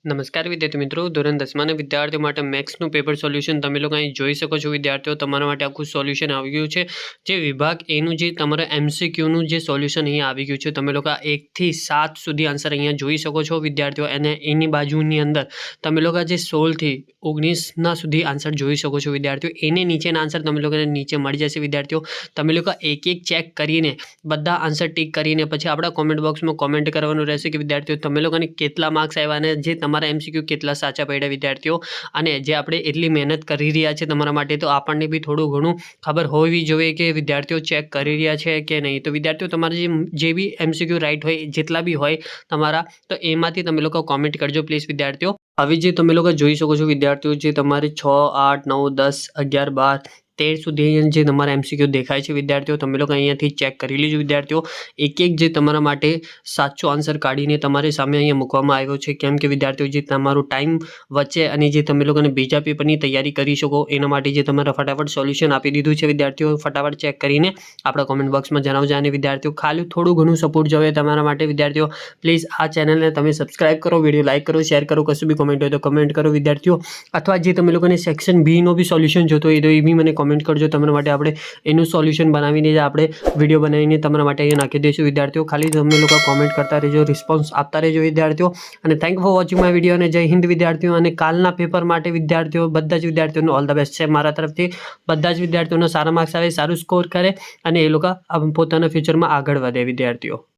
નમસ્કાર વિદ્યાર્થી મિત્રો, ધોરણ 10માના વિદ્યાર્થીઓ માટે મેથ્સનું પેપર સોલ્યુશન તમે લોકો અહીં જોઈ શકો છો. વિદ્યાર્થીઓ, તમારા માટે આખું સોલ્યુશન આવી ગયું છે. જે વિભાગ એનું જે તમારા MCQનું જે સોલ્યુશન અહીંયા આવી ગયું છે. તમે લોકો 1 થી 7 સુધી આન્સર અહીંયા જોઈ શકો છો વિદ્યાર્થીઓ. અને એની બાજુની અંદર તમે લોકો જે 16 થી 19ના સુધી આન્સર જોઈ શકો છો વિદ્યાર્થીઓ. એને નીચેના આન્સર તમે લોકોને નીચે મળી જશે વિદ્યાર્થીઓ. તમે લોકો એક ચેક કરીને બધા આન્સર ટિક કરીને પછી આપણા કોમેન્ટ બોક્સમાં કોમેન્ટ કરવાનું રહેશે કે વિદ્યાર્થીઓ તમે લોકોને કેટલા માર્ક્સ આવ્યા અને જે તમારા MCQ કેટલા સાચા પડ્યા વિદ્યાર્થીઓ. અને જે આપણે એટલી મહેનત કરી રહ્યા છે તમારા માટે, તો આપણને બી થોડું ઘણું ખબર હોવી જોઈએ કે વિદ્યાર્થીઓ ચેક કરી રહ્યા છે કે નહીં. તો વિદ્યાર્થીઓ, તમારે જે બી MCQ રાઈટ હોય, જેટલા બી હોય તમારા, તો એમાંથી તમે લોકો કોમેન્ટ કરજો પ્લીઝ વિદ્યાર્થીઓ. હવે જે તમે લોકો જોઈ શકો છો વિદ્યાર્થીઓ, જે તમારે 6, 8, 9, 10, 11, 12, 13 સુધી જે તમારા MCQ દેખાય છે વિદ્યાર્થીઓ, તમે લોકો અહીંયાથી ચેક કરી લેજો વિદ્યાર્થીઓ. એક જે તમારા માટે સાચો આન્સર કાઢીને તમારી સામે અહીંયા મૂકવામાં આવ્યો છે. કેમ કે વિદ્યાર્થીઓ, જે તમારો ટાઈમ વચ્ચે અને જે તમે લોકોને બીજા પેપરની તૈયારી કરી શકો એના માટે જે તમારા ફટાફટ સોલ્યુશન આપી દીધું છે વિદ્યાર્થીઓ. ફટાફટ ચેક કરીને આપણા કોમેન્ટ બોક્સમાં જણાવજો. અને વિદ્યાર્થીઓ, ખાલી થોડું ઘણું સપોર્ટ જોઈએ તમારા માટે વિદ્યાર્થીઓ. પ્લીઝ આ ચેનલને તમે સબસ્ક્રાઈબ કરો, વિડીયો લાઇક કરો, શેર કરો, કશું બી કોમેન્ટ હોય તો કમેન્ટ કરો વિદ્યાર્થીઓ. અથવા જે તમે લોકોને સેક્શન બીનો બી સોલ્યુશન જોતો હોય તો એ બી મને કોમેન્ટ કરજો. તમારા માટે આપણે એનું સોલ્યુશન બનાવીને જ આપણે વિડીયો બનાવીને તમારા માટે અહીંયા નાખી દઈશું વિદ્યાર્થીઓ. ખાલી તમે લોકો કોમેન્ટ કરતા રહેજો, રિસ્પોન્સ આપતા રહેજો વિદ્યાર્થીઓ. અને thank for watching my video. અને જય હિન્દ વિદ્યાર્થીઓ. અને કાલના પેપર માટે વિદ્યાર્થીઓ, બધા જ વિદ્યાર્થીઓનો ઓલ ધ બેસ્ટ છે મારા તરફથી. બધા જ વિદ્યાર્થીઓનો સારા માર્ક્સ આવે, સારું સ્કોર કરે અને એ લોકો પોતાના ફ્યુચરમાં આગળ વધે વિદ્યાર્થીઓ.